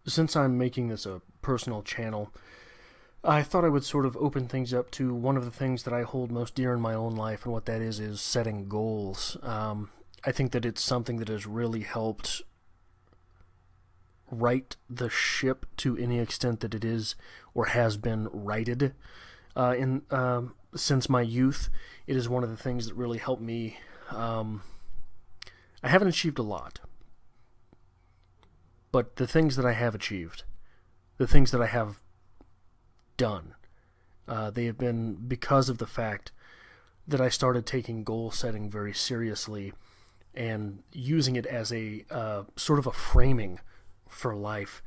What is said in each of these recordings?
since I'm making this a personal channel, I thought I would sort of open things up to one of the things that I hold most dear in my own life, and what that is setting goals. I think that it's something that has really helped right the ship to any extent that it is or has been righted since my youth. It is one of the things that really helped me. I haven't achieved a lot, but the things that I have achieved, the things that I have done, they have been because of the fact that I started taking goal setting very seriously and using it as a sort of a framing for life.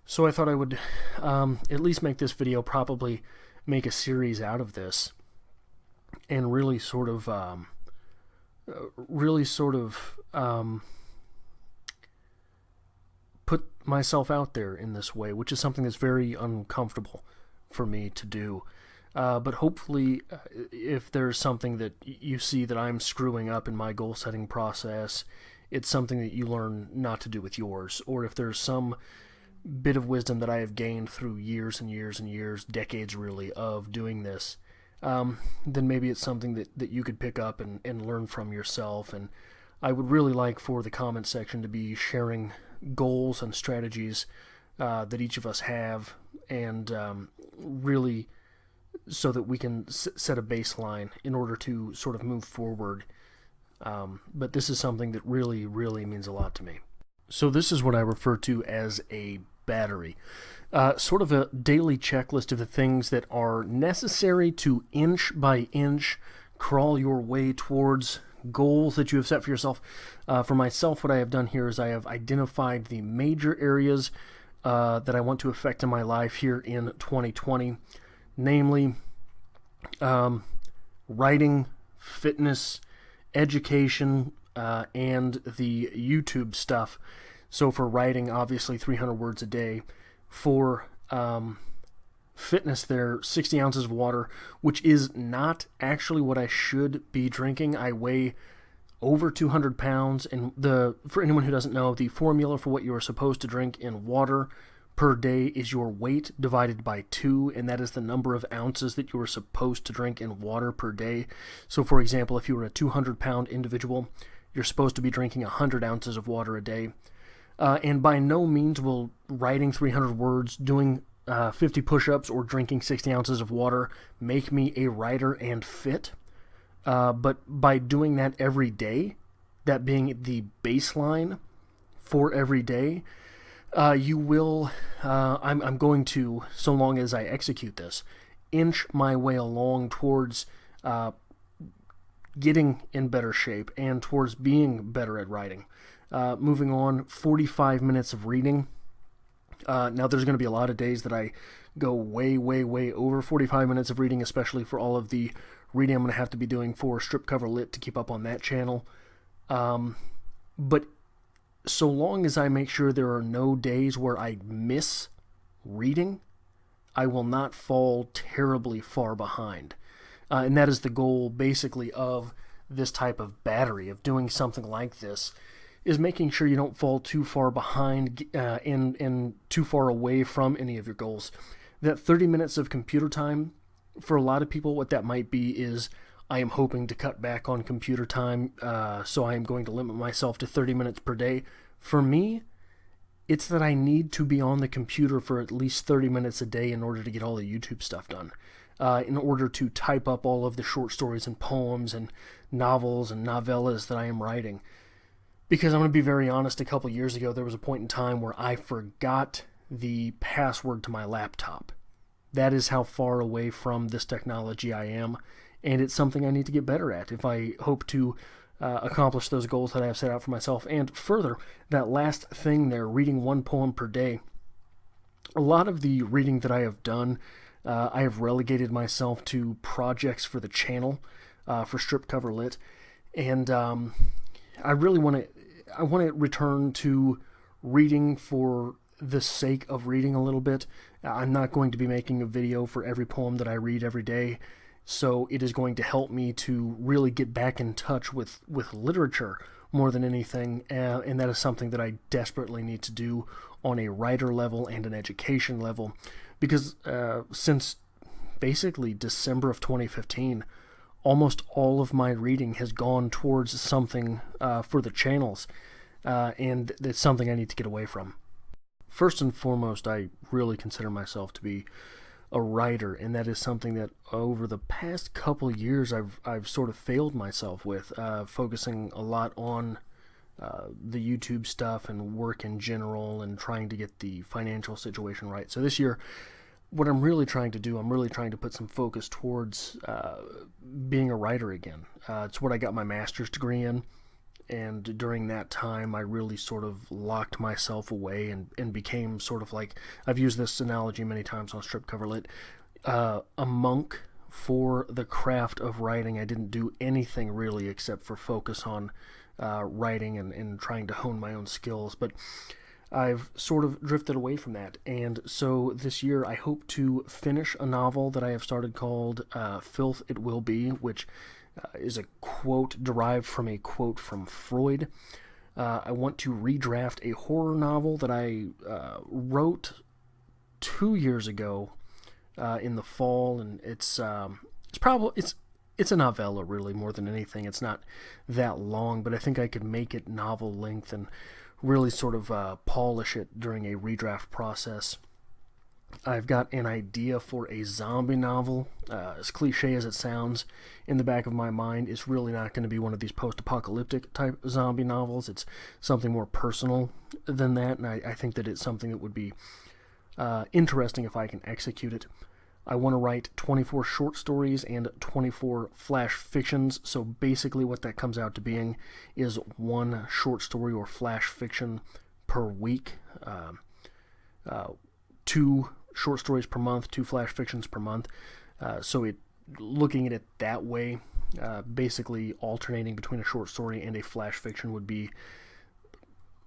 So I thought I would at least make this video, probably make a series out of this, and really sort of put myself out there in this way, which is something that's very uncomfortable for me to do. But hopefully, if there's something that you see that I'm screwing up in my goal setting process, it's something that you learn not to do with yours. Or if there's some bit of wisdom that I have gained through years and years and years, decades really, of doing this, then maybe it's something that you could pick up and learn from yourself. And I would really like for the comment section to be sharing goals and strategies that each of us have, and really so that we can set a baseline in order to sort of move forward. But this is something that really, really means a lot to me. So this is what I refer to as a battery. Sort of a daily checklist of the things that are necessary to inch by inch crawl your way towards goals that you have set for yourself. For myself, what I have done here is I have identified the major areas that I want to affect in my life here in 2020, namely writing, fitness, education, and the YouTube stuff. So for writing, obviously 300 words a day. For fitness, there 60 ounces of water, which is not actually what I should be drinking. I weigh over 200 pounds, and for anyone who doesn't know, the formula for what you are supposed to drink in water per day is your weight divided by 2, and that is the number of ounces that you are supposed to drink in water per day. So for example, if you were a 200-pound individual, you're supposed to be drinking 100 ounces of water a day. And by no means will writing 300 words, doing 50 push-ups, or drinking 60 ounces of water make me a writer and fit. But by doing that every day, that being the baseline for every day, you will, I'm going to, so long as I execute this, inch my way along towards getting in better shape and towards being better at writing. Moving on, 45 minutes of reading. Now there's going to be a lot of days that I go way, way, way over 45 minutes of reading, especially for all of the reading I'm going to have to be doing for Strip Cover Lit to keep up on that channel. But so long as I make sure there are no days where I miss reading, I will not fall terribly far behind. And that is the goal, basically, of this type of battery, of doing something like this, is making sure you don't fall too far behind and too far away from any of your goals. That 30 minutes of computer time, for a lot of people, what that might be is, I am hoping to cut back on computer time, so I am going to limit myself to 30 minutes per day. For me, it's that I need to be on the computer for at least 30 minutes a day in order to get all the YouTube stuff done. In order to type up all of the short stories and poems and novels and novellas that I am writing. Because I'm going to be very honest, a couple years ago there was a point in time where I forgot the password to my laptop. That is how far away from this technology I am, and it's something I need to get better at if I hope to accomplish those goals that I have set out for myself. And further, that last thing there, reading one poem per day, a lot of the reading that I have done, I have relegated myself to projects for the channel, for Strip Cover Lit, and I really want to return to reading for the sake of reading a little bit. I'm not going to be making a video for every poem that I read every day, so it is going to help me to really get back in touch with literature more than anything, and that is something that I desperately need to do on a writer level and an education level, because since basically December of 2015, almost all of my reading has gone towards something for the channels, and it's something I need to get away from. First and foremost, I really consider myself to be a writer, and that is something that over the past couple years I've sort of failed myself with, focusing a lot on the YouTube stuff and work in general and trying to get the financial situation right. So this year, what I'm really trying to do, I'm really trying to put some focus towards being a writer again. It's what I got my master's degree in, and during that time I really sort of locked myself away and became sort of like, I've used this analogy many times on Strip Cover Lit, a monk for the craft of writing. I didn't do anything really except for focus on writing and trying to hone my own skills, but I've sort of drifted away from that, and so this year I hope to finish a novel that I have started called Filth It Will Be, which is a quote derived from a quote from Freud. I want to redraft a horror novel that I wrote 2 years ago in the fall, and it's a novella really more than anything. It's not that long, but I think I could make it novel length and really sort of polish it during a redraft process. I've got an idea for a zombie novel. As cliche as it sounds, in the back of my mind, it's really not going to be one of these post-apocalyptic type zombie novels. It's something more personal than that, and I think that it's something that would be interesting if I can execute it. I want to write 24 short stories and 24 flash fictions, so basically what that comes out to being is one short story or flash fiction per week, 2 short stories per month, 2 flash fictions per month. So looking at it that way, basically alternating between a short story and a flash fiction would be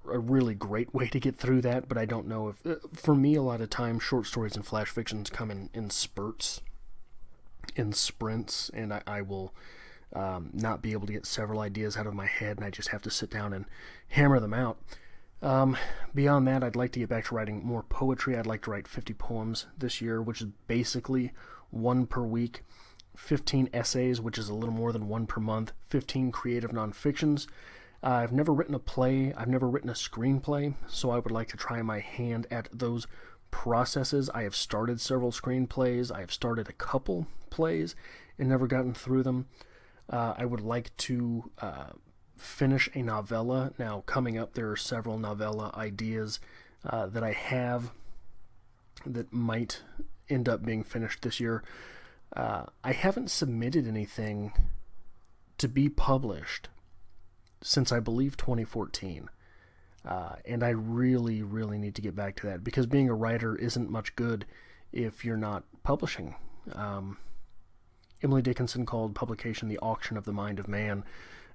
a really great way to get through that, but I don't know if, for me, a lot of times short stories and flash fictions come in spurts, in sprints, and I will not be able to get several ideas out of my head, and I just have to sit down and hammer them out. Beyond that, I'd like to get back to writing more poetry. I'd like to write 50 poems this year, which is basically 1 per week, 15 essays, which is a little more than 1 per month, 15 creative nonfictions. I've never written a play, I've never written a screenplay, so I would like to try my hand at those processes. I have started several screenplays, I have started a couple plays and never gotten through them. I would like to finish a novella. Now, coming up, there are several novella ideas that I have that might end up being finished this year. I haven't submitted anything to be published since I believe 2014, and I really need to get back to that, because being a writer isn't much good if you're not publishing. Emily Dickinson called publication the auction of the mind of man,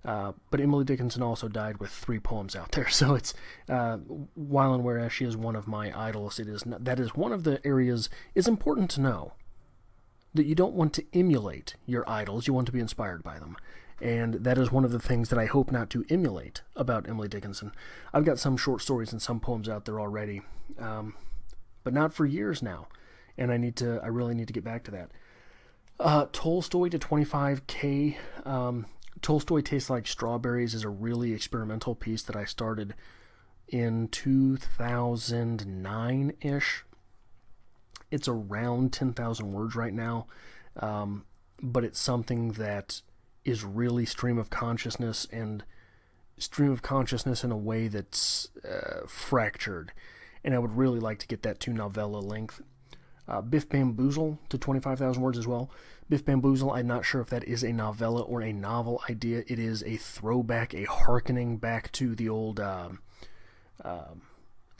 but Emily Dickinson also died with 3 poems out there, so it's while and whereas she is one of my idols, that is one of the areas. It's important to know that you don't want to emulate your idols, you want to be inspired by them. And that is one of the things that I hope not to emulate about Emily Dickinson. I've got some short stories and some poems out there already, but not for years now, and I really need to get back to that. Tolstoy to 25K. Tolstoy Tastes Like Strawberries is a really experimental piece that I started in 2009-ish. It's around 10,000 words right now, but it's something that is really stream of consciousness in a way that's fractured, and I would really like to get that to novella length. Biff Bamboozle to 25,000 words as well. Biff Bamboozle, I'm not sure if that is a novella or a novel idea. It is a throwback, a hearkening back to the old,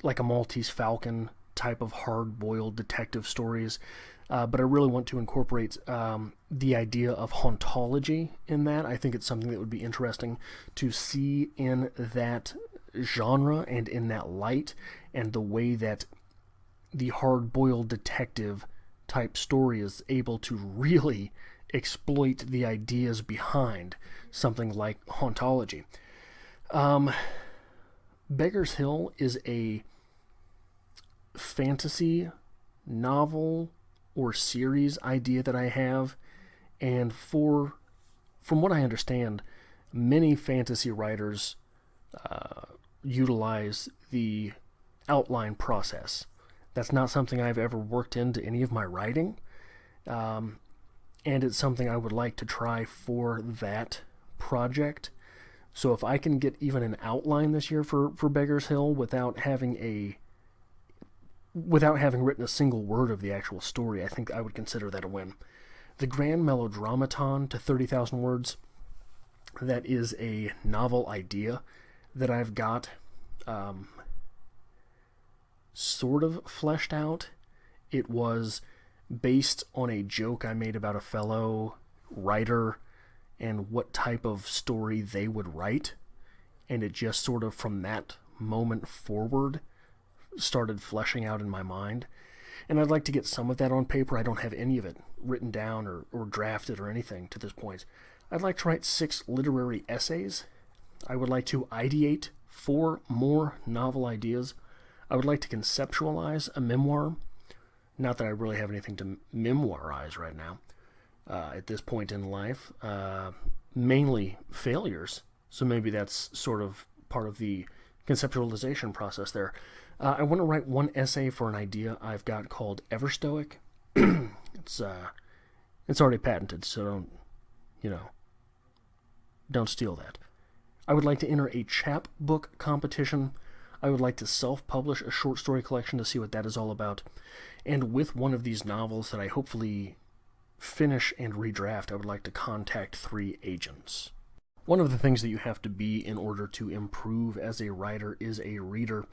like a Maltese Falcon type of hard-boiled detective stories. But I really want to incorporate the idea of hauntology in that. I think it's something that would be interesting to see in that genre and in that light, and the way that the hard-boiled detective type story is able to really exploit the ideas behind something like hauntology. Beggar's Hill is a fantasy novel or series idea that I have, and from what I understand, many fantasy writers utilize the outline process. That's not something I've ever worked into any of my writing, and it's something I would like to try for that project. So if I can get even an outline this year for Beggar's Hill without having written a single word of the actual story, I think I would consider that a win. The Grand Melodramaton to 30,000 words, that is a novel idea that I've got sort of fleshed out. It was based on a joke I made about a fellow writer and what type of story they would write, and it just sort of from that moment forward started fleshing out in my mind. And I'd like to get some of that on paper. I don't have any of it written down or drafted or anything to this point. I'd like to write 6 literary essays. I would like to ideate 4 more novel ideas. I would like to conceptualize a memoir. Not that I really have anything to memoirize right now at this point in life. Mainly failures. So maybe that's sort of part of the conceptualization process there. I want to write 1 essay for an idea I've got called Everstoic. It's already patented, so don't steal that. I would like to enter a chapbook competition. I would like to self-publish a short story collection to see what that is all about. And with one of these novels that I hopefully finish and redraft, I would like to contact 3 agents. One of the things that you have to be in order to improve as a writer is a reader.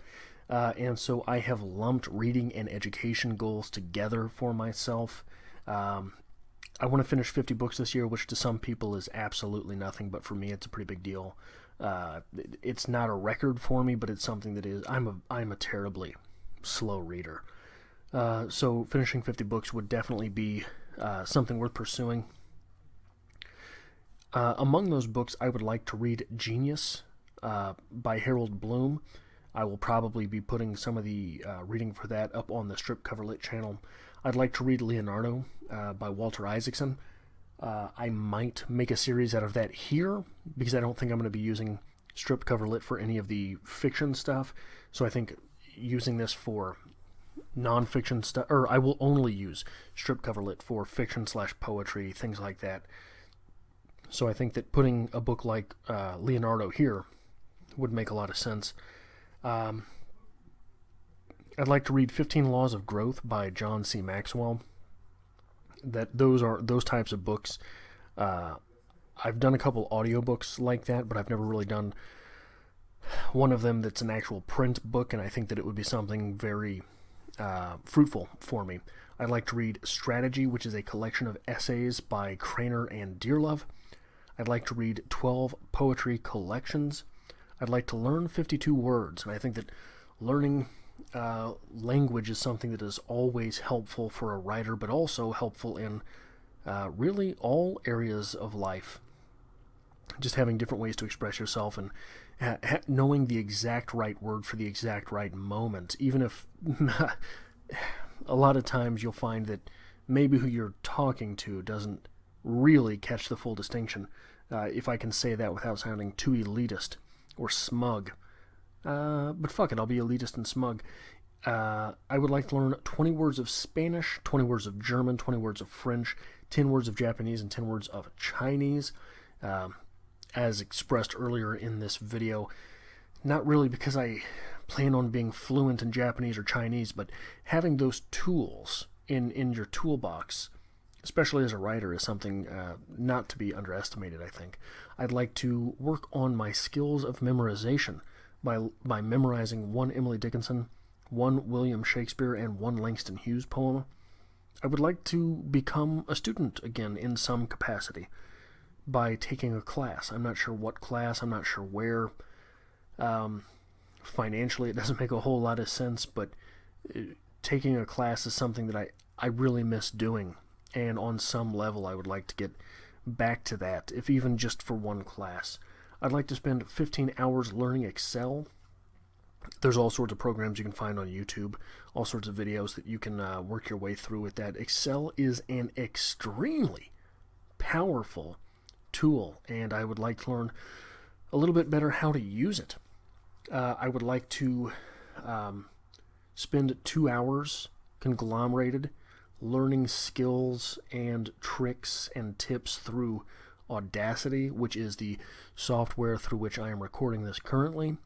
And so I have lumped reading and education goals together for myself. I want to finish 50 books this year, which to some people is absolutely nothing, but for me it's a pretty big deal. It's not a record for me, but it's something that is. I'm a terribly slow reader. So finishing 50 books would definitely be something worth pursuing. Among those books, I would like to read Genius by Harold Bloom. I will probably be putting some of the reading for that up on the Strip Cover Lit channel. I'd like to read Leonardo by Walter Isaacson. I might make a series out of that here, because I don't think I'm going to be using Strip Cover Lit for any of the fiction stuff. So I think using this for nonfiction stuff, or I will only use Strip Cover Lit for fiction/poetry, things like that. So I think that putting a book like Leonardo here would make a lot of sense. I'd like to read 15 Laws of Growth by John C. Maxwell. Those types of books. I've done a couple audiobooks like that, but I've never really done one of them that's an actual print book, and I think that it would be something very fruitful for me. I'd like to read Strategy, which is a collection of essays by Craner and Dearlove. I'd like to read 12 poetry collections. I'd like to learn 52 words, and I think that learning language is something that is always helpful for a writer, but also helpful in really all areas of life. Just having different ways to express yourself and knowing the exact right word for the exact right moment, even if a lot of times you'll find that maybe who you're talking to doesn't really catch the full distinction. If I can say that without sounding too elitist or smug. But fuck it, I'll be elitist and smug. I would like to learn 20 words of Spanish, 20 words of German, 20 words of French, 10 words of Japanese, and 10 words of Chinese. As expressed earlier in this video, not really because I plan on being fluent in Japanese or Chinese, but having those tools in your toolbox, especially as a writer, is something not to be underestimated, I think. I'd like to work on my skills of memorization by memorizing 1 Emily Dickinson, 1 William Shakespeare, and 1 Langston Hughes poem. I would like to become a student again in some capacity by taking a class. I'm not sure what class, I'm not sure where. Financially, it doesn't make a whole lot of sense, but taking a class is something that I really miss doing. And on some level, I would like to get back to that, if even just for 1 class. I'd like to spend 15 hours learning Excel. There's all sorts of programs you can find on YouTube, all sorts of videos that you can work your way through with that. Excel is an extremely powerful tool, and I would like to learn a little bit better how to use it. I would like to spend 2 hours conglomerated learning skills and tricks and tips through Audacity, which is the software through which I am recording this currently.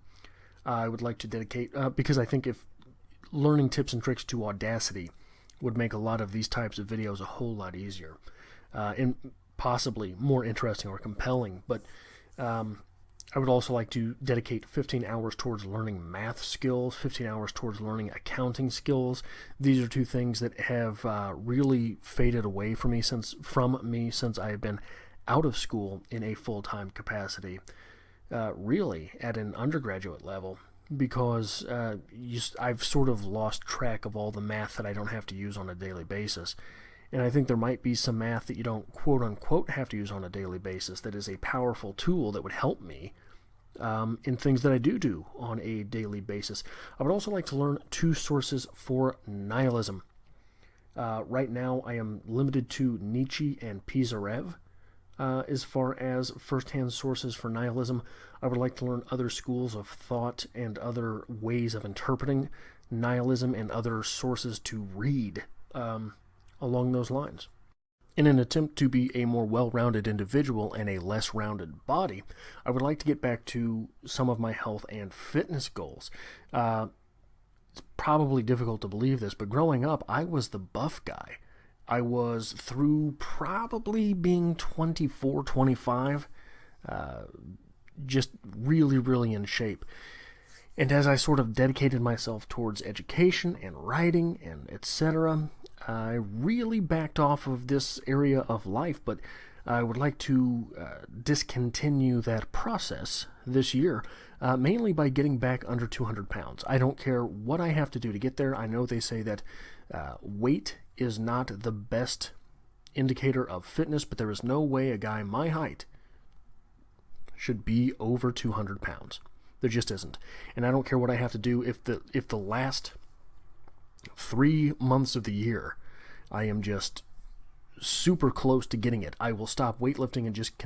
I would like to dedicate, because I think if learning tips and tricks to Audacity would make a lot of these types of videos a whole lot easier and possibly more interesting or compelling. But I would also like to dedicate 15 hours towards learning math skills, 15 hours towards learning accounting skills. These are two things that have really faded away from me since I have been out of school in a full-time capacity, really at an undergraduate level, because I've sort of lost track of all the math that I don't have to use on a daily basis. And I think there might be some math that you don't quote-unquote have to use on a daily basis that is a powerful tool that would help me in things that I do on a daily basis. I would also like to learn 2 sources for nihilism. Right now I am limited to Nietzsche and Pisarev as far as first-hand sources for nihilism. I would like to learn other schools of thought and other ways of interpreting nihilism and other sources to read along those lines. In an attempt to be a more well-rounded individual and a less rounded body, I would like to get back to some of my health and fitness goals. It's probably difficult to believe this, but growing up, I was the buff guy. I was, through probably being 24, 25, just really, really in shape. And as I sort of dedicated myself towards education and writing and etc., I really backed off of this area of life, but I would like to discontinue that process this year, mainly by getting back under 200 pounds. I don't care what I have to do to get there. I know they say that weight is not the best indicator of fitness, but there is no way a guy my height should be over 200 pounds. There just isn't. And I don't care what I have to do. If the last 3 months of the year I am just super close to getting it, I will stop weightlifting and just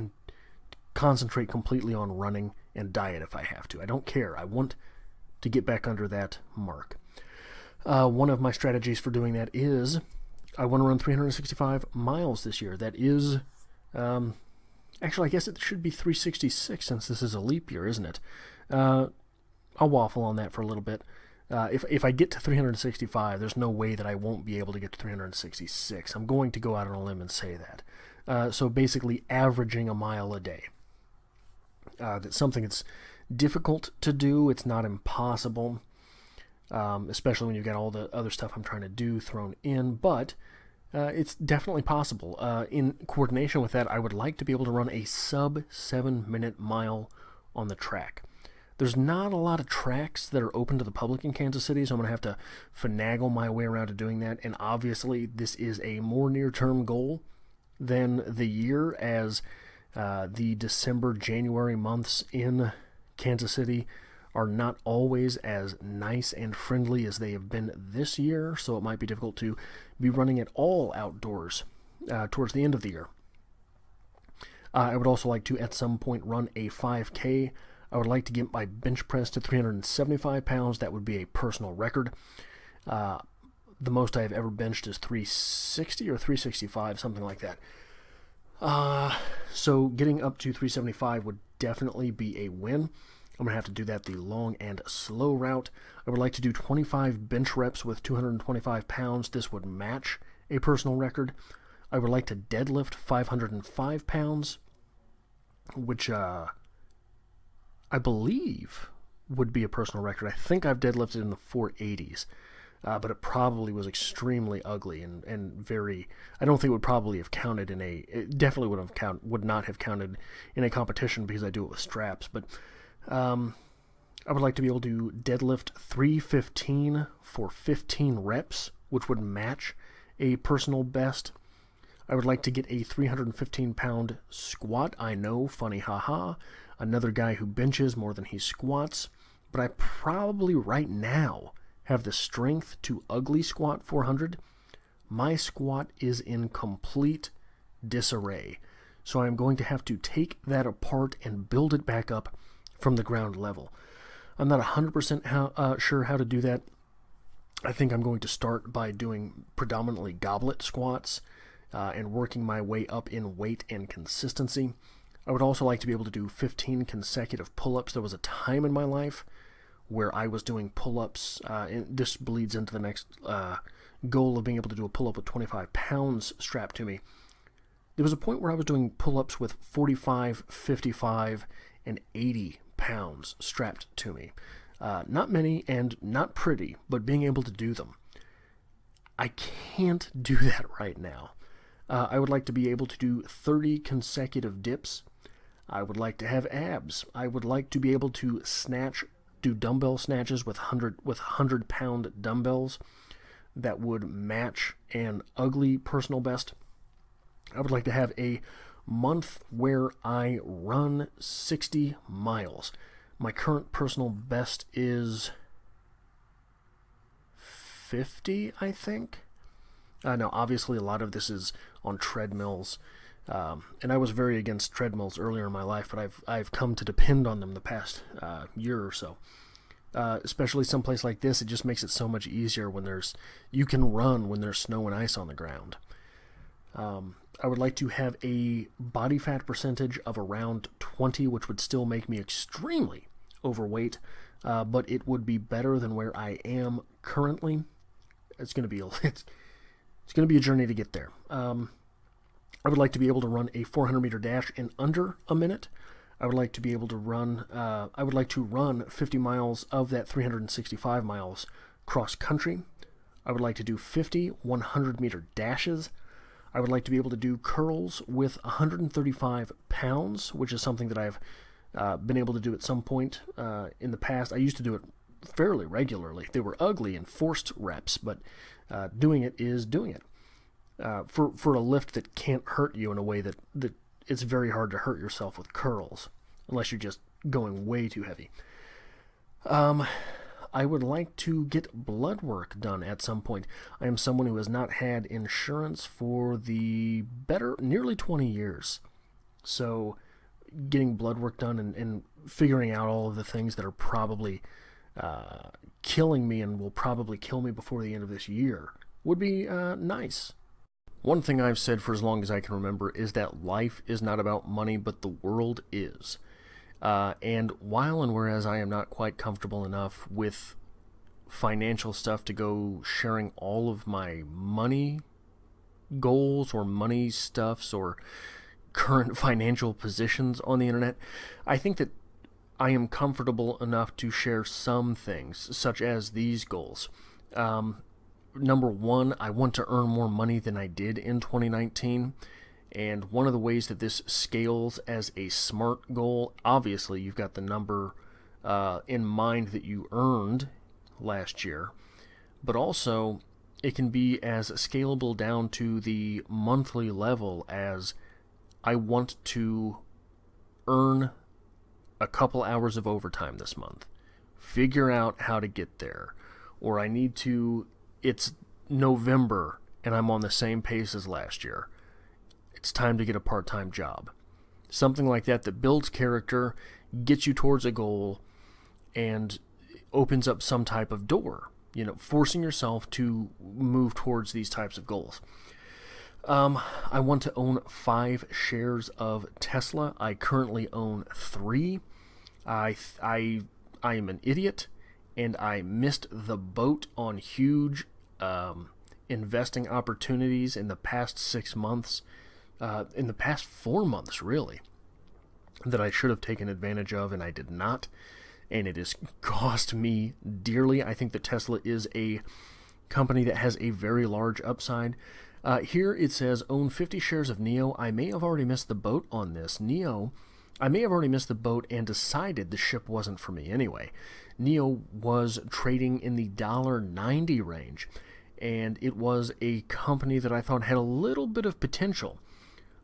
concentrate completely on running and diet if I have to. I don't care. I want to get back under that mark. One of my strategies for doing that is I want to run 365 miles this year. That is, actually, I guess it should be 366 since this is a leap year, isn't it? I'll waffle on that for a little bit. If I get to 365, there's no way that I won't be able to get to 366. I'm going to go out on a limb and say that. So basically averaging a mile a day. That's something that's difficult to do. It's not impossible, especially when you've got all the other stuff I'm trying to do thrown in, but it's definitely possible. In coordination with that, I would like to be able to run a sub 7-minute mile on the track. There's not a lot of tracks that are open to the public in Kansas City, so I'm going to have to finagle my way around to doing that. And obviously, this is a more near-term goal than the year, as the December, January months in Kansas City are not always as nice and friendly as they have been this year, so it might be difficult to be running it all outdoors towards the end of the year. I would also like to, at some point, run a 5K. I would like to get my bench press to 375 pounds. That would be a personal record. The most I have ever benched is 360 or 365, something like that. So getting up to 375 would definitely be a win. I'm going to have to do that the long and slow route. I would like to do 25 bench reps with 225 pounds. This would match a personal record. I would like to deadlift 505 pounds, which I believe would be a personal record. I think I've deadlifted in the 480s, but it probably was extremely ugly and very, I don't think it would probably have counted in a, it definitely would not have counted in a competition because I do it with straps, but I would like to be able to deadlift 315 for 15 reps, which would match a personal best. I would like to get a 315-pound squat. I know, funny haha. Another guy who benches more than he squats, but I probably right now have the strength to ugly squat 400. My squat is in complete disarray. So I'm going to have to take that apart and build it back up from the ground level. I'm not 100% sure how to do that. I think I'm going to start by doing predominantly goblet squats and working my way up in weight and consistency. I would also like to be able to do 15 consecutive pull-ups. There was a time in my life where I was doing pull-ups, and this bleeds into the next goal of being able to do a pull-up with 25 pounds strapped to me. There was a point where I was doing pull-ups with 45, 55, and 80 pounds strapped to me. Not many and not pretty, but being able to do them. I can't do that right now. I would like to be able to do 30 consecutive dips. I would like to have abs. I would like to be able to do dumbbell snatches with 100-pound dumbbells that would match an ugly personal best. I would like to have a month where I run 60 miles. My current personal best is 50, I think. Now, obviously, a lot of this is on treadmills, and I was very against treadmills earlier in my life, but I've come to depend on them the past year or so. Especially someplace like this, it just makes it so much easier when you can run when there's snow and ice on the ground. I would like to have a body fat percentage of around 20, which would still make me extremely overweight, but it would be better than where I am currently. It's going to be a journey to get there. I would like to be able to run a 400-meter dash in under a minute. I would like to be able to run. I would like to run 50 miles of that 365 miles cross country. I would like to do 50 100-meter dashes. I would like to be able to do curls with 135 pounds, which is something that I've been able to do at some point in the past. I used to do it fairly regularly. They were ugly and forced reps, but doing it is doing it. For a lift that can't hurt you in a way that it's very hard to hurt yourself with curls, unless you're just going way too heavy. I would like to get blood work done at some point. I am someone who has not had insurance for nearly 20 years. So getting blood work done and figuring out all of the things that are probably killing me and will probably kill me before the end of this year would be nice. One thing I've said for as long as I can remember is that life is not about money, but the world is. And while and whereas I am not quite comfortable enough with financial stuff to go sharing all of my money goals or money stuffs or current financial positions on the internet, I think that I am comfortable enough to share some things, such as these goals. Number one, I want to earn more money than I did in 2019. And one of the ways that this scales as a SMART goal, obviously you've got the number in mind that you earned last year, but also it can be as scalable down to the monthly level as I want to earn a couple hours of overtime this month, figure out how to get there, or it's November and I'm on the same pace as last year. It's time to get a part-time job. Something like that builds character, gets you towards a goal, and opens up some type of door. Forcing yourself to move towards these types of goals. I want to own 5 shares of Tesla. I currently own 3. I am an idiot, and I missed the boat on huge investing opportunities in the past 6 months. In the past 4 months, really, that I should have taken advantage of, and I did not, and it has cost me dearly. I think that Tesla is a company that has a very large upside. Here it says, own 50 shares of NIO. I may have already missed the boat on this. NIO, I may have already missed the boat and decided the ship wasn't for me anyway. NIO was trading in the $1.90 range, and it was a company that I thought had a little bit of potential.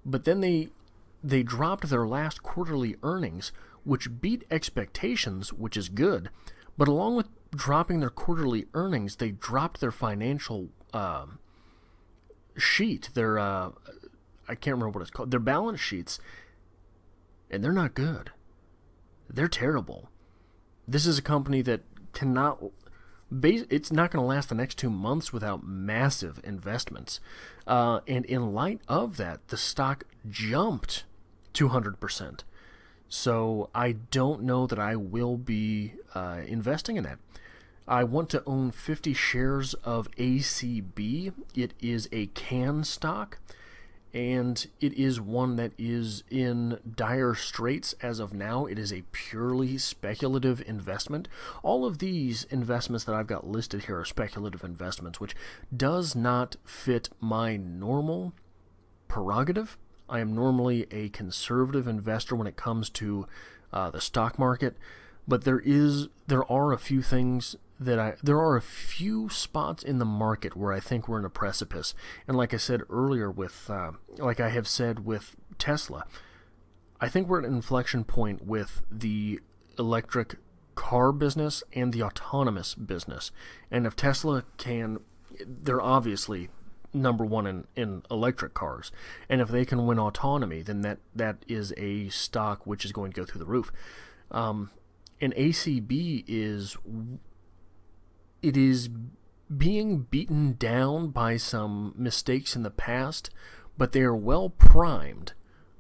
But then they dropped their last quarterly earnings, which beat expectations, which is good, But along with dropping their quarterly earnings, they dropped their financial sheet, their, I can't remember what it's called, their balance sheets, and they're not good. They're terrible. This is a company that it's not going to last the next 2 months without massive investments. And in light of that, the stock jumped 200%. So I don't know that I will be investing in that. I want to own 50 shares of ACB. It is a can stock, and it is one that is in dire straits as of now. It is a purely speculative investment. All of these investments that I've got listed here are speculative investments, which does not fit my normal prerogative. I am normally a conservative investor when it comes to the stock market, but there are a few things there are a few spots in the market where I think we're in a precipice. And like I said earlier like I have said with Tesla, I think we're at an inflection point with the electric car business and the autonomous business. And if Tesla they're obviously number one in electric cars. And if they can win autonomy, then that is a stock which is going to go through the roof. And ACB it is being beaten down by some mistakes in the past, but they are well primed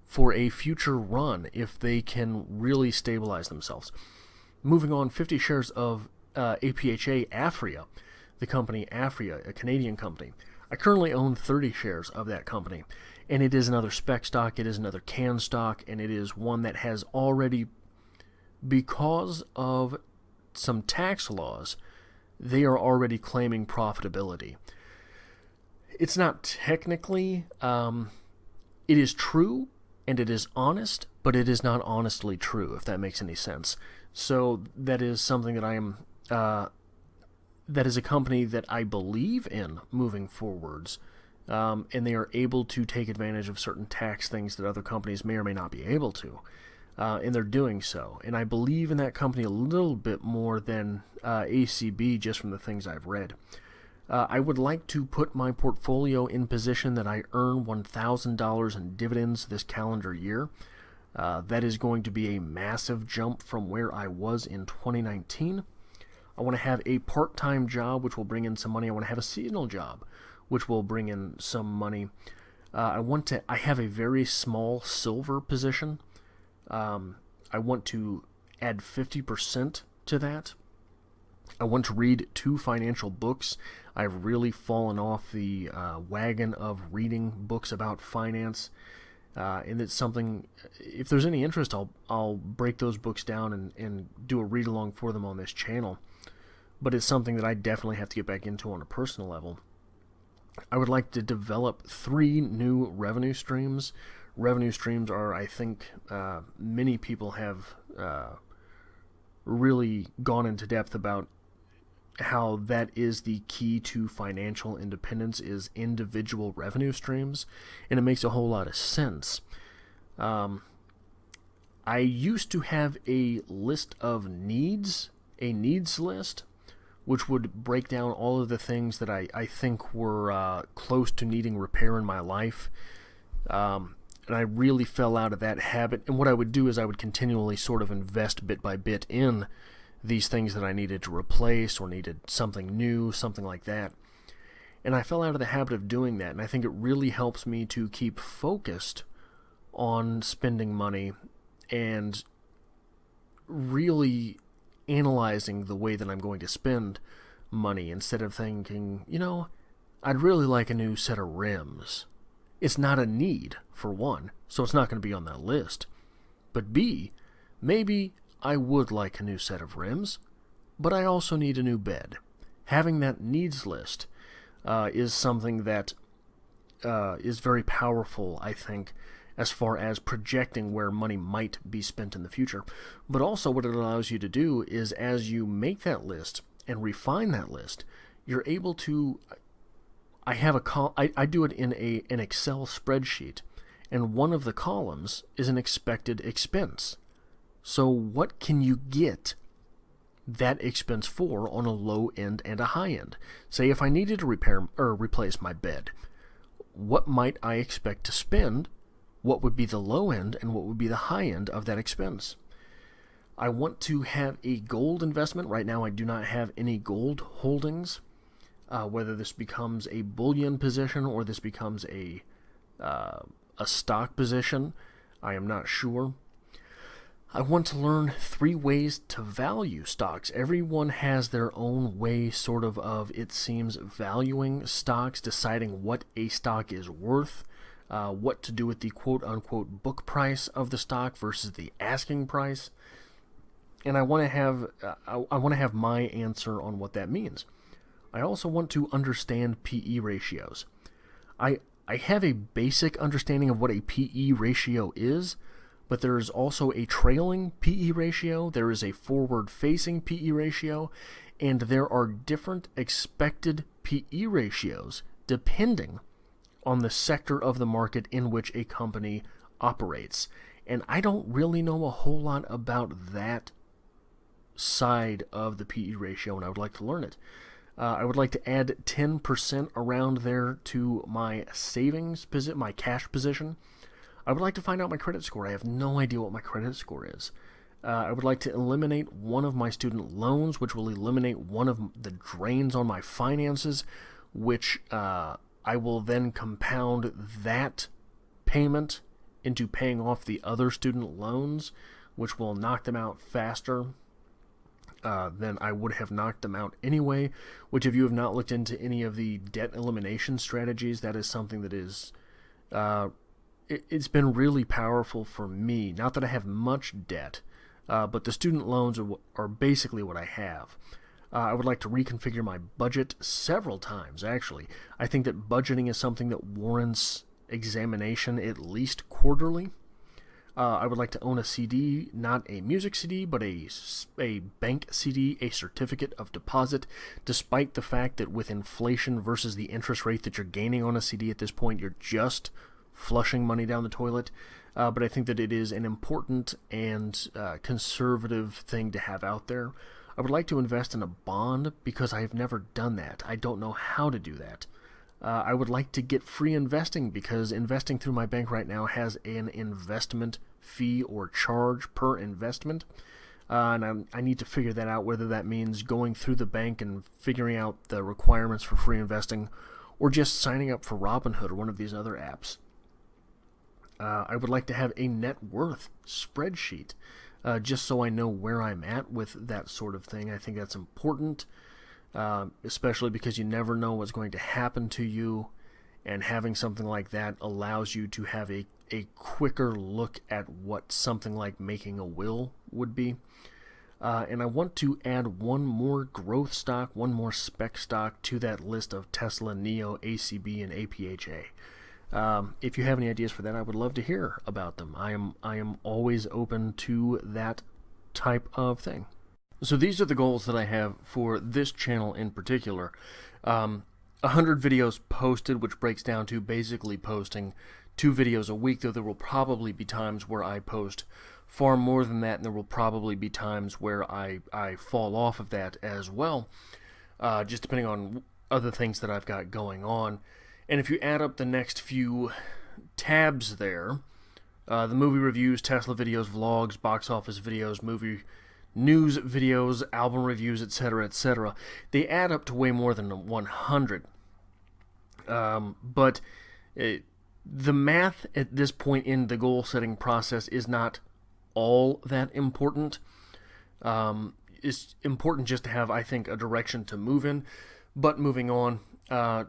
for a future run if they can really stabilize themselves. Moving on, 50 shares of APHA Afria, the company Afria, a Canadian company. I currently own 30 shares of that company, and it is another spec stock, it is another can stock, and it is one that has already, because of some tax laws, they are already claiming profitability. It's not technically, it is true and it is honest, but it is not honestly true, if that makes any sense. So that is something that I am, that is a company that I believe in moving forwards, and they are able to take advantage of certain tax things that other companies may or may not be able to. And they're doing so. And I believe in that company a little bit more than ACB, just from the things I've read. I would like to put my portfolio in position that I earn $1,000 in dividends this calendar year. That is going to be a massive jump from where I was in 2019. I want to have a part-time job, which will bring in some money. I want to have a seasonal job, which will bring in some money. I have a very small silver position. I want to add 50% to that. I want to read 2 financial books. I've really fallen off the wagon of reading books about finance, and it's something, if there's any interest, I'll break those books down and do a read-along for them on this channel. But it's something that I definitely have to get back into on a personal level. I would like to develop 3 new revenue streams. Revenue streams are, I think, many people have really gone into depth about how that is the key to financial independence, is individual revenue streams, and it makes a whole lot of sense. I used to have a list of needs, a needs list, which would break down all of the things that I think were close to needing repair in my life. And I really fell out of that habit. And what I would do is I would continually sort of invest bit by bit in these things that I needed to replace or needed something new, something like that. And I fell out of the habit of doing that. And I think it really helps me to keep focused on spending money and really analyzing the way that I'm going to spend money, instead of thinking, I'd really like a new set of rims. It's not a need, for one, so it's not going to be on that list. But B, maybe I would like a new set of rims, but I also need a new bed. Having that needs list is something that is very powerful, I think, as far as projecting where money might be spent in the future. But also what it allows you to do is, as you make that list and refine that list, you're able to... I do it in an Excel spreadsheet, and one of the columns is an expected expense. So what can you get that expense for on a low end and a high end. Say if I needed to repair or replace my bed, what might I expect to spend? What would be the low end and what would be the high end of that expense? I want to have a gold investment. Right now I do not have any gold holdings. Whether this becomes a bullion position or this becomes a stock position, I am not sure. I want to learn 3 ways to value stocks. Everyone has their own way, sort of it seems, valuing stocks, deciding what a stock is worth, what to do with the quote-unquote book price of the stock versus the asking price. And I want to have my answer on what that means. I also want to understand PE ratios. I have a basic understanding of what a PE ratio is, but there is also a trailing PE ratio, there is a forward-facing PE ratio, and there are different expected PE ratios depending on the sector of the market in which a company operates. And I don't really know a whole lot about that side of the PE ratio, and I would like to learn it. I would like to add 10% around there to my savings position, my cash position. I would like to find out my credit score. I have no idea what my credit score is. I would like to eliminate one of my student loans, which will eliminate one of the drains on my finances, which I will then compound that payment into paying off the other student loans, which will knock them out faster than I would have knocked them out anyway, which if you have not looked into any of the debt elimination strategies, that is something that is, it's been really powerful for me. Not that I have much debt, but the student loans are basically what I have. I would like to reconfigure my budget several times, actually. I think that budgeting is something that warrants examination at least quarterly. I would like to own a CD, not a music CD, but a bank CD, a certificate of deposit, despite the fact that with inflation versus the interest rate that you're gaining on a CD at this point, you're just flushing money down the toilet. But I think that it is an important and conservative thing to have out there. I would like to invest in a bond because I have never done that. I don't know how to do that. I would like to get free investing because investing through my bank right now has an investment fee or charge per investment. And I need to figure that out, whether that means going through the bank and figuring out the requirements for free investing or just signing up for Robinhood or one of these other apps. I would like to have a net worth spreadsheet just so I know where I'm at with that sort of thing. I think that's important. Especially because you never know what's going to happen to you, and having something like that allows you to have a quicker look at what something like making a will would be. And I want to add one more growth stock, one more spec stock to that list of Tesla, NEO, ACB, and APHA. If you have any ideas for that, I would love to hear about them. I am always open to that type of thing. So these are the goals that I have for this channel in particular. 100 videos posted, which breaks down to basically posting 2 videos a week, though there will probably be times where I post far more than that, and there will probably be times where I fall off of that as well, just depending on other things that I've got going on. And if you add up the next few tabs there, the movie reviews, Tesla videos, vlogs, box office videos, movie news videos, album reviews, etc., they add up to way more than 100. But the math at this point in the goal-setting process is not all that important. It's important just to have, I think, a direction to move in. But moving on,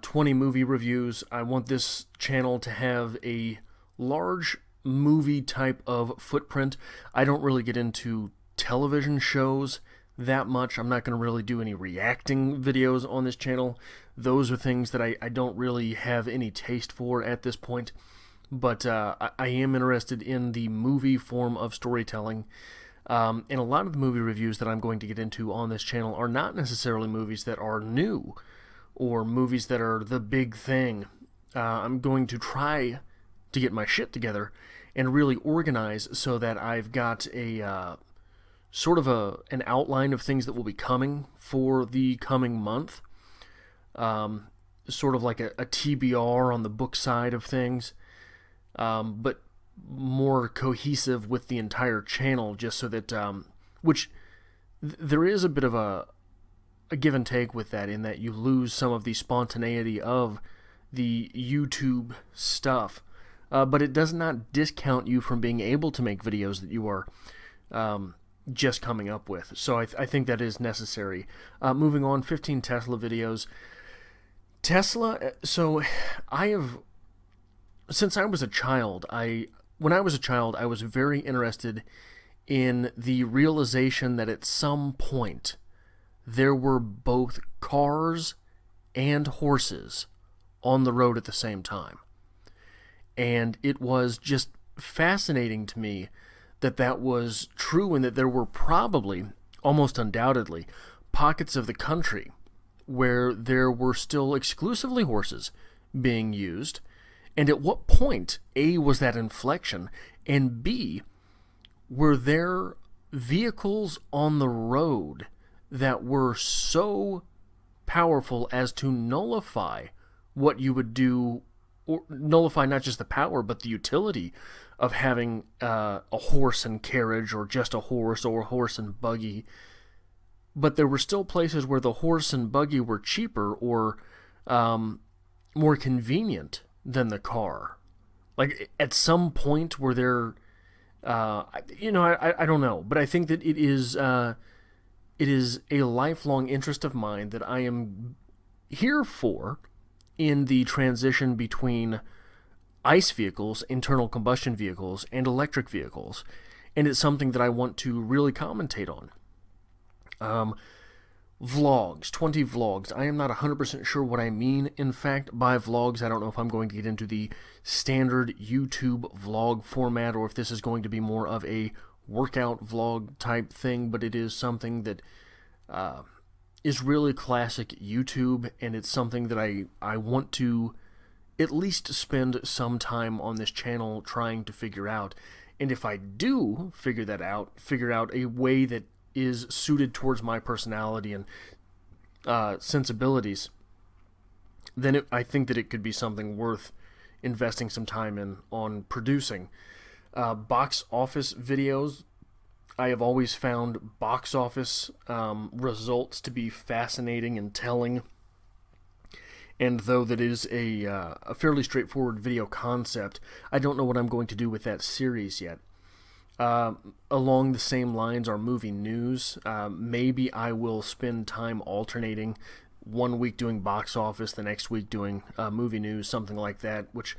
20 movie reviews. I want this channel to have a large movie type of footprint. I don't really get into television shows that much. I'm not going to really do any reacting videos on this channel. Those are things that I don't really have any taste for at this point. But I am interested in the movie form of storytelling. And a lot of the movie reviews that I'm going to get into on this channel are not necessarily movies that are new or movies that are the big thing. I'm going to try to get my shit together and really organize so that I've got a sort of an outline of things that will be coming for the coming month. Sort of like a TBR on the book side of things, but more cohesive with the entire channel, just so that, there is a bit of a give and take with that, in that you lose some of the spontaneity of the YouTube stuff, but it does not discount you from being able to make videos that you are just coming up with. So I think that is necessary. Moving on, 15 Tesla videos. Tesla, so since I was a child, when I was a child, I was very interested in the realization that at some point there were both cars and horses on the road at the same time. And it was just fascinating to me that was true, and that there were probably, almost undoubtedly, pockets of the country where there were still exclusively horses being used. And at what point, A, was that inflection, and B, were there vehicles on the road that were so powerful as to nullify what you would do, or nullify not just the power, but the utility of having a horse and carriage, or just a horse, or a horse and buggy. But there were still places where the horse and buggy were cheaper, or more convenient than the car. Like, at some point were there, I don't know, but I think that it is a lifelong interest of mine that I am here for in the transition between ICE vehicles, internal combustion vehicles, and electric vehicles, and it's something that I want to really commentate on. Vlogs, 20 vlogs. I am not 100% sure what I mean, in fact, by vlogs. I don't know if I'm going to get into the standard YouTube vlog format, or if this is going to be more of a workout vlog type thing, but it is something that is really classic YouTube, and it's something that I want to at least spend some time on this channel trying to figure out. And if I do figure out a way that is suited towards my personality and sensibilities, then I think that it could be something worth investing some time in on producing. Box office videos. I have always found box office results to be fascinating and telling. And though that is a fairly straightforward video concept, I don't know what I'm going to do with that series yet. Along the same lines are movie news. Maybe I will spend time alternating, one week doing box office, the next week doing movie news, something like that, which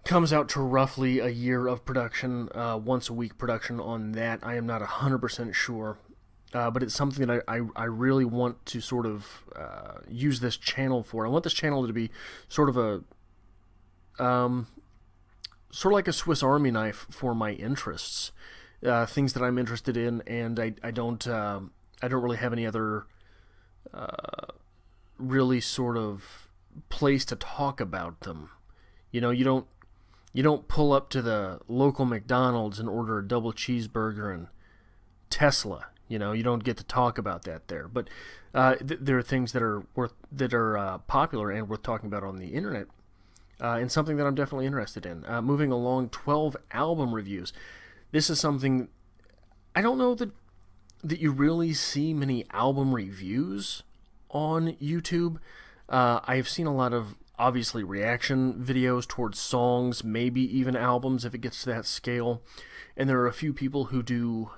comes out to roughly a year of production, once a week production on that. I am not 100% sure. But it's something that I really want to sort of use this channel for. I want this channel to be sort of sort of like a Swiss Army knife for my interests, things that I'm interested in, and I don't really have any other really sort of place to talk about them. You know, you don't pull up to the local McDonald's and order a double cheeseburger and Tesla. You know, you don't get to talk about that there. But there are things that are popular and worth talking about on the internet, and something that I'm definitely interested in. Moving along, 12 album reviews. This is something, I don't know that you really see many album reviews on YouTube. I have seen a lot of, obviously, reaction videos towards songs, maybe even albums if it gets to that scale. And there are a few people who do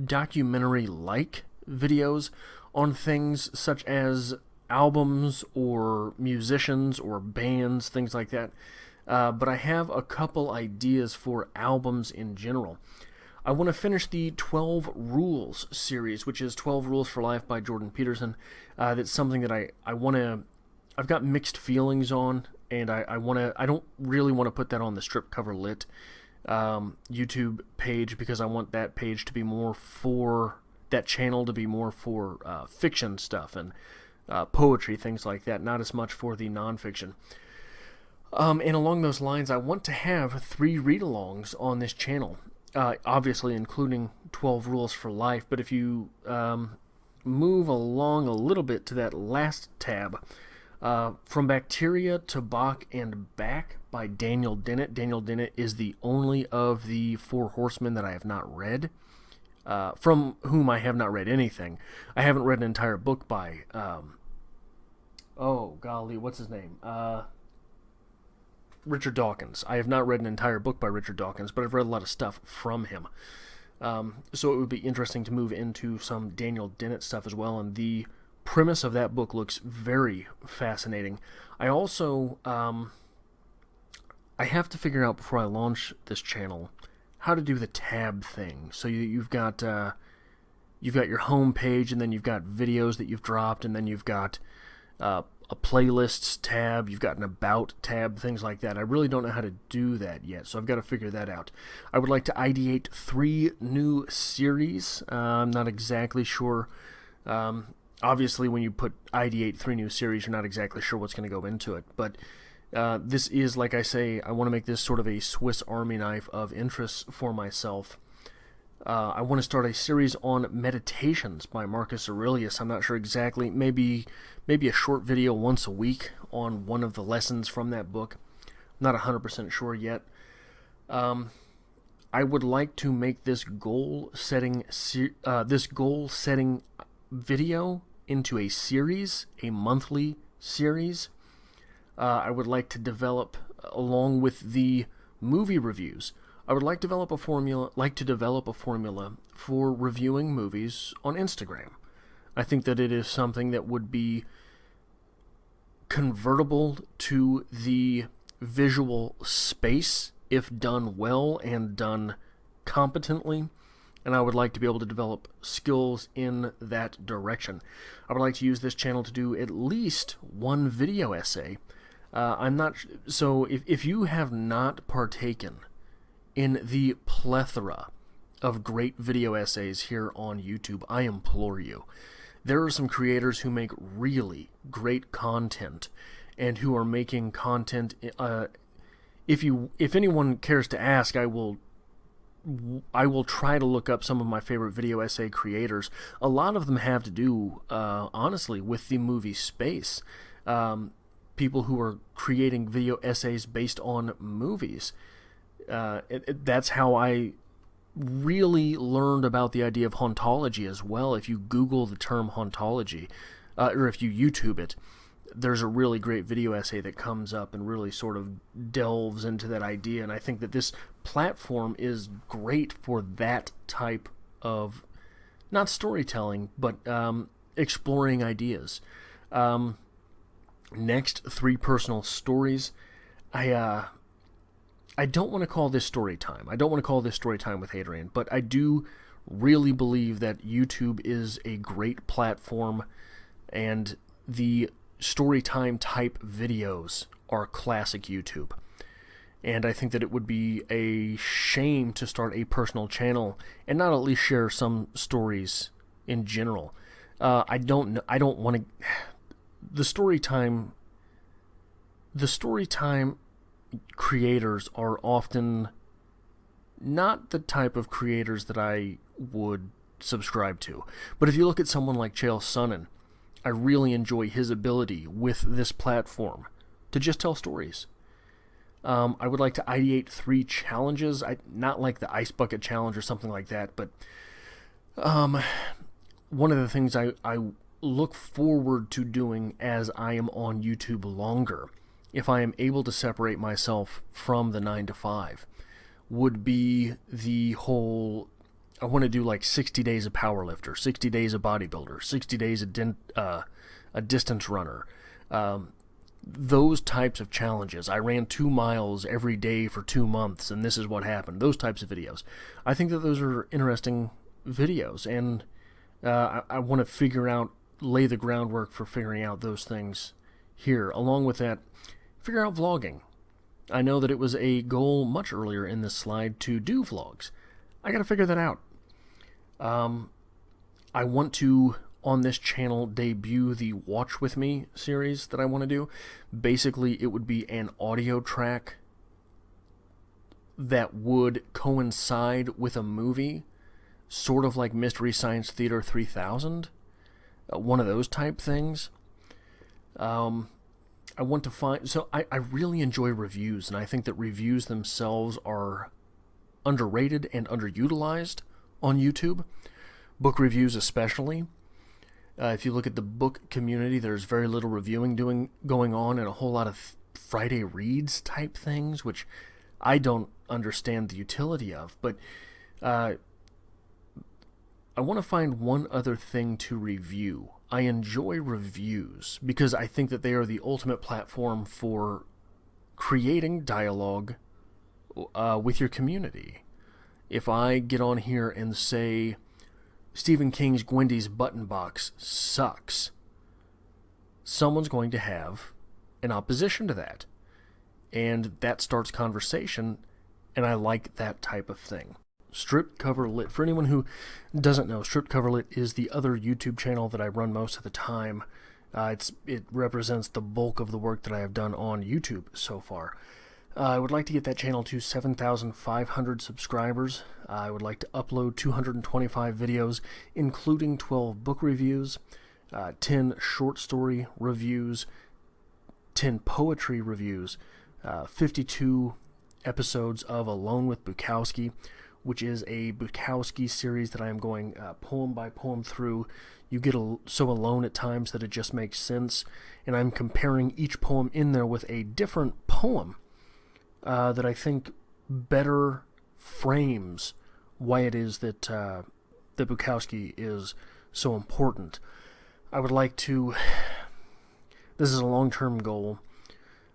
documentary-like videos on things such as albums or musicians or bands, things like that. But I have a couple ideas for albums in general. I want to finish the 12 Rules series, which is 12 Rules for Life by Jordan Peterson. That's something that I want to... I've got mixed feelings on, and I don't really want to put that on the Strip Cover Lit YouTube page, because I want that page to be more for... that channel to be more for fiction stuff and poetry, things like that, not as much for the nonfiction. And along those lines, I want to have 3 read-alongs on this channel. obviously including 12 Rules for Life, but if you move along a little bit to that last tab, From Bacteria to Bach and Back by Daniel Dennett. Daniel Dennett is the only of the Four Horsemen that I have not read, from whom I have not read anything. I haven't read an entire book by, oh golly, what's his name? Richard Dawkins. I have not read an entire book by Richard Dawkins, but I've read a lot of stuff from him. So it would be interesting to move into some Daniel Dennett stuff as well, and the premise of that book looks very fascinating. I also, I have to figure out before I launch this channel how to do the tab thing. So you've got your home page, and then you've got videos that you've dropped, and then you've got a playlists tab, you've got an about tab, things like that. I really don't know how to do that yet, so I've got to figure that out. I would like to ideate 3 new series. I'm not exactly sure. Obviously, when you put ideate 3 new series, you're not exactly sure what's going to go into it. But this is, like I say, I want to make this sort of a Swiss Army knife of interests for myself. I want to start a series on meditations by Marcus Aurelius. I'm not sure exactly. Maybe a short video once a week on one of the lessons from that book. Not 100% sure yet. I would like to make this goal setting video into a series, a monthly series. I would like to develop, along with the movie reviews, I would like to develop a formula for reviewing movies on Instagram. I think that it is something that would be convertible to the visual space if done well and done competently, and I would like to be able to develop skills in that direction. I would like to use this channel to do at least one video essay. So if you have not partaken in the plethora of great video essays here on YouTube, I implore you. There are some creators who make really great content, and who are making content. If anyone cares to ask, I will try to look up some of my favorite video essay creators. A lot of them have to do, honestly, with the movie space. People who are creating video essays based on movies. That's how I really learned about the idea of hauntology as well. If you Google the term hauntology, or if you YouTube it, there's a really great video essay that comes up and really sort of delves into that idea, and I think that this platform is great for that type of, not storytelling, but exploring ideas. Next, 3 personal stories. I don't want to call this story time. I don't want to call this story time with Adrian, but I do really believe that YouTube is a great platform, and the story time type videos are classic YouTube. And I think that it would be a shame to start a personal channel and not at least share some stories in general. I don't want to. The story time creators are often not the type of creators that I would subscribe to. But if you look at someone like Chael Sonnen, I really enjoy his ability with this platform to just tell stories. I would like to ideate 3 challenges. Not like the Ice Bucket Challenge or something like that, but one of the things I look forward to doing as I am on YouTube longer, if I am able to separate myself from the 9 to 5, would be the whole, I want to do like 60 days a powerlifter, 60 days a bodybuilder, 60 days a distance runner. Those types of challenges. I ran 2 miles every day for 2 months, and this is what happened. Those types of videos. I think that those are interesting videos, and I want to lay the groundwork for figuring out those things here. Along with that, figure out vlogging. I know that it was a goal much earlier in this slide to do vlogs. I got to figure that out. I want to, on this channel, debut the Watch With Me series that I want to do. Basically, it would be an audio track that would coincide with a movie, sort of like Mystery Science Theater 3000, one of those type things. I want to find... So I really enjoy reviews, and I think that reviews themselves are underrated and underutilized on YouTube. Book reviews especially. If you look at the book community, there's very little reviewing going on, and a whole lot of Friday reads type things, which I don't understand the utility of. But I want to find one other thing to review. I enjoy reviews because I think that they are the ultimate platform for creating dialogue with your community. If I get on here and say, Stephen King's Gwendy's Button Box sucks, someone's going to have an opposition to that. And that starts conversation, and I like that type of thing. Stripped Cover Lit. For anyone who doesn't know, Stripped Cover Lit is the other YouTube channel that I run most of the time. It represents the bulk of the work that I have done on YouTube so far. I would like to get that channel to 7,500 subscribers. I would like to upload 225 videos, including 12 book reviews, 10 short story reviews, 10 poetry reviews, 52 episodes of Alone with Bukowski, which is a Bukowski series that I am going poem by poem through. You get so alone at times that it just makes sense, and I'm comparing each poem in there with a different poem that I think better frames why it is that that Bukowski is so important. I would like to... This is a long-term goal.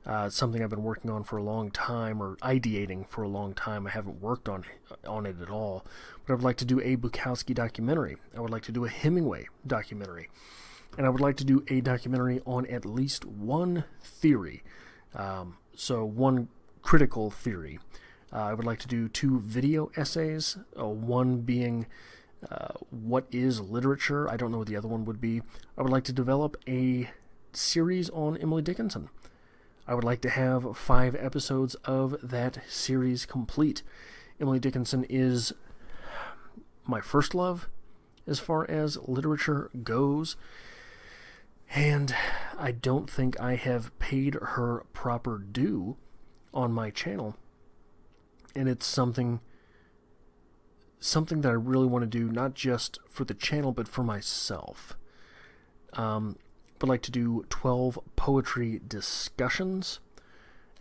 It's something I've been working on for a long time, or ideating for a long time. I haven't worked on it at all. But I would like to do a Bukowski documentary. I would like to do a Hemingway documentary. And I would like to do a documentary on at least one theory. So one critical theory. I would like to do 2 video essays, one being what is literature. I don't know what the other one would be. I would like to develop a series on Emily Dickinson. I would like to have 5 episodes of that series complete. Emily Dickinson is my first love as far as literature goes, and I don't think I have paid her proper due on my channel, and it's something that I really want to do, not just for the channel, but for myself. Would like to do 12 poetry discussions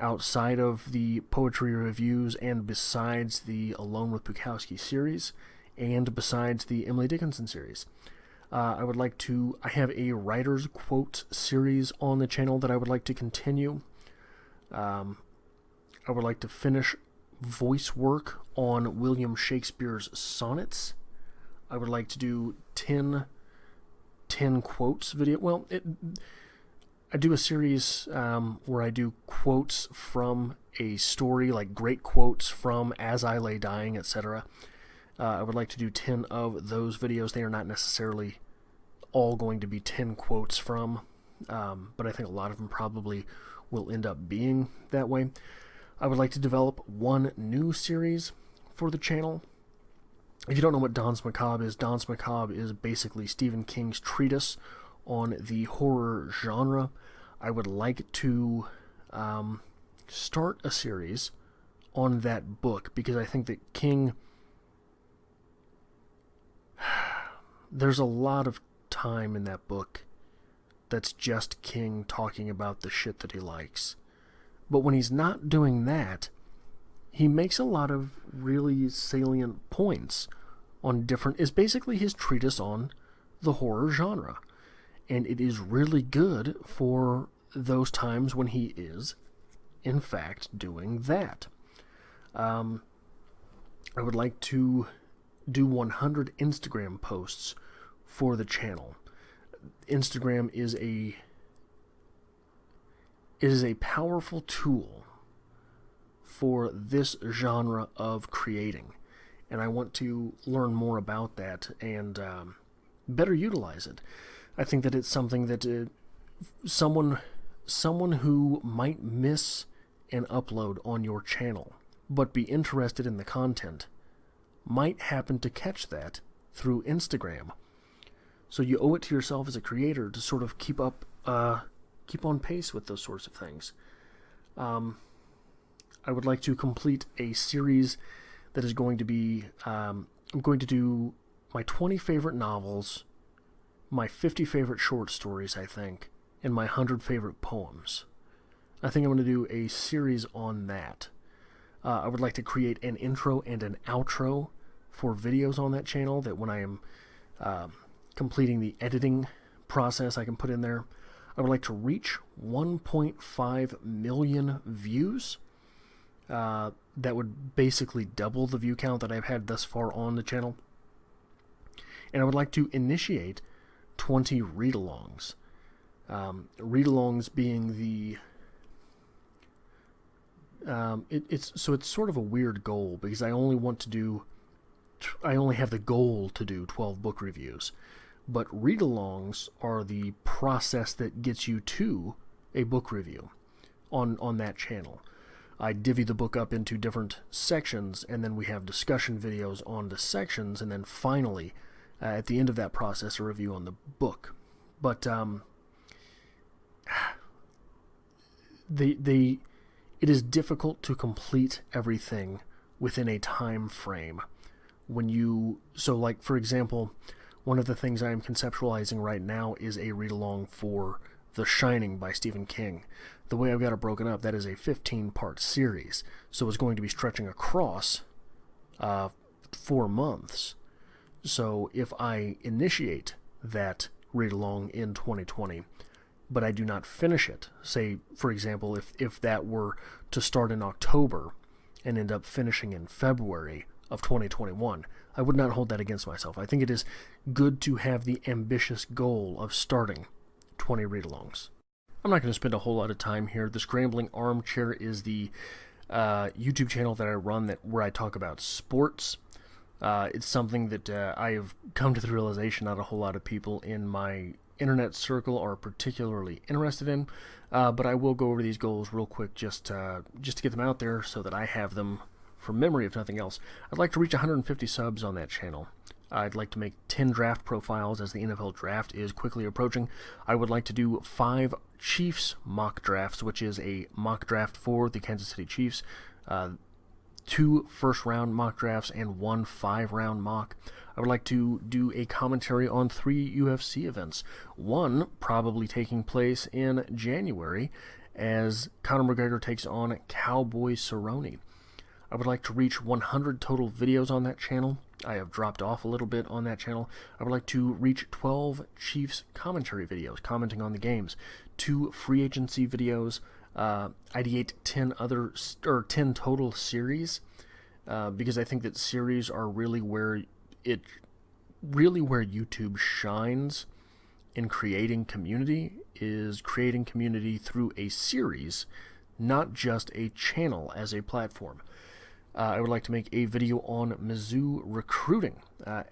outside of the poetry reviews and besides the Alone with Bukowski series and besides the Emily Dickinson series. I have a writer's quote series on the channel that I would like to continue. I would like to finish voice work on William Shakespeare's sonnets. I would like to do 10 quotes video. Well, I do a series where I do quotes from a story, like great quotes from As I Lay Dying, etc. I would like to do 10 of those videos. They are not necessarily all going to be 10 quotes from, but I think a lot of them probably will end up being that way. I would like to develop one new series for the channel. If you don't know what Danse Macabre is basically Stephen King's treatise on the horror genre. I would like to start a series on that book because I think that King... There's a lot of time in that book that's just King talking about the shit that he likes. But when he's not doing that, he makes a lot of really salient points on different... It's basically his treatise on the horror genre. And it is really good for those times when he is, in fact, doing that. I would like to do 100 Instagram posts for the channel. Instagram is a powerful tool for this genre of creating, and I want to learn more about that and better utilize it. I think that it's something that someone who might miss an upload on your channel but be interested in the content might happen to catch that through Instagram. So you owe it to yourself as a creator to sort of keep on pace with those sorts of things. I would like to complete a series that is going to be, I'm going to do my 20 favorite novels, my 50 favorite short stories, I think, and my 100 favorite poems. I think I'm going to do a series on that. I would like to create an intro and an outro for videos on that channel that when I am completing the editing process I can put in there. I would like to reach 1.5 million views. That would basically double the view count that I've had thus far on the channel. And I would like to initiate 20 read-alongs. Read-alongs being the... it's sort of a weird goal because I only have the goal to do 12 book reviews. But read-alongs are the process that gets you to a book review on that channel. I divvy the book up into different sections, and then we have discussion videos on the sections, and then finally, at the end of that process, a review on the book. But it is difficult to complete everything within a time frame. For example, one of the things I am conceptualizing right now is a read-along for The Shining by Stephen King. The way I've got it broken up, that is a 15-part series, so it's going to be stretching across 4 months. So if I initiate that read-along in 2020, but I do not finish it, say, for example, if that were to start in October and end up finishing in February of 2021, I would not hold that against myself. I think it is good to have the ambitious goal of starting 20 read-alongs. I'm not going to spend a whole lot of time here. The Scrambling Armchair is the YouTube channel that I run where I talk about sports. It's something that I have come to the realization not a whole lot of people in my internet circle are particularly interested in, but I will go over these goals real quick just to get them out there so that I have them from memory, if nothing else. I'd like to reach 150 subs on that channel. I'd like to make 10 draft profiles as the NFL draft is quickly approaching. I would like to do 5 Chiefs mock drafts, which is a mock draft for the Kansas City Chiefs, 2 first-round mock drafts, and 1 5-round mock. I would like to do a commentary on 3 UFC events, one probably taking place in January as Conor McGregor takes on Cowboy Cerrone. I would like to reach 100 total videos on that channel. I have dropped off a little bit on that channel. I would like to reach 12 Chiefs commentary videos, commenting on the games, 2 free agency videos, ideate 10 total series, because I think that series are really where YouTube shines in creating community, is creating community through a series, not just a channel as a platform. I would like to make a video on Mizzou recruiting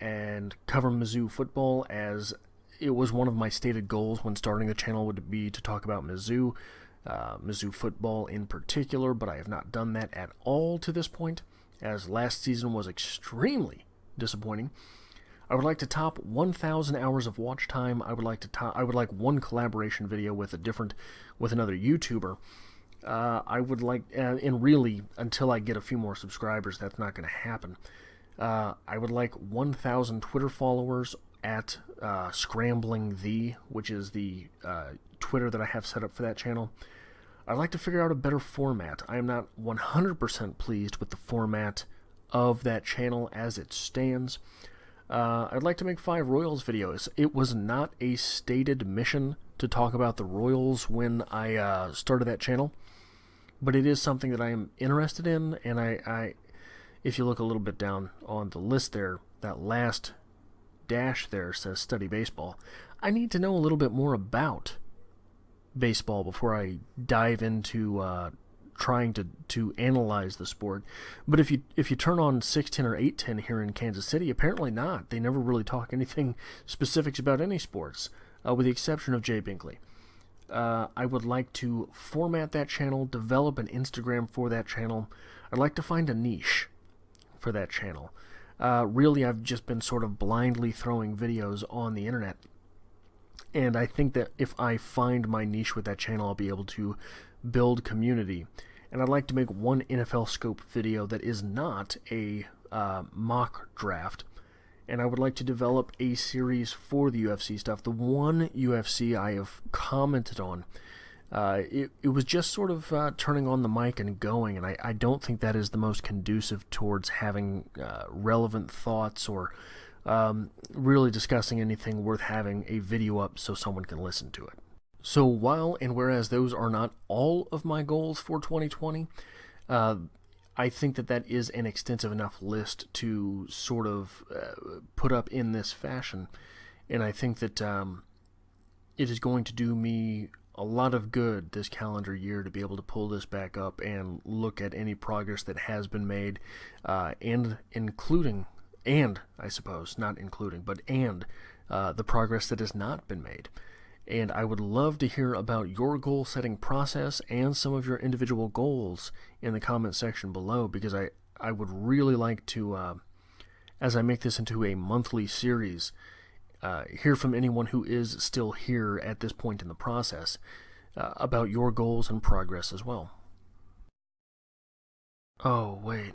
and cover Mizzou football, as it was one of my stated goals when starting the channel would be to talk about Mizzou football in particular, but I have not done that at all to this point, as last season was extremely disappointing. I would like to top 1,000 hours of watch time. I would like one collaboration video with another YouTuber. I would like, and really, until I get a few more subscribers, that's not going to happen. I would like 1,000 Twitter followers at Scrambling which is the Twitter that I have set up for that channel. I'd like to figure out a better format. I am not 100% pleased with the format of that channel as it stands. I'd like to make 5 Royals videos. It was not a stated mission to talk about the Royals when I started that channel, but it is something that I am interested in, and I if you look a little bit down on the list there, that last dash there says study baseball. I need to know a little bit more about baseball before I dive into trying to analyze the sport. But if you turn on 610 or 810 here in Kansas City, apparently not. They never really talk anything specifics about any sports, with the exception of Jay Binkley. I would like to format that channel, develop an Instagram for that channel. I'd like to find a niche for that channel. Really, I've just been sort of blindly throwing videos on the internet. And I think that if I find my niche with that channel, I'll be able to build community. And I'd like to make one NFL Scope video that is not a mock draft. And I would like to develop a series for the UFC stuff. The one UFC I have commented on, it was just sort of turning on the mic and going, and I don't think that is the most conducive towards having relevant thoughts or really discussing anything worth having a video up so someone can listen to it. So while and whereas those are not all of my goals for 2020, I think that that is an extensive enough list to sort of put up in this fashion, and I think that it is going to do me a lot of good this calendar year to be able to pull this back up and look at any progress that has been made, and including, and I suppose, not including, but and the progress that has not been made. And I would love to hear about your goal setting process and some of your individual goals in the comment section below, because I would really like to, as I make this into a monthly series, hear from anyone who is still here at this point in the process about your goals and progress as well. Oh, wait.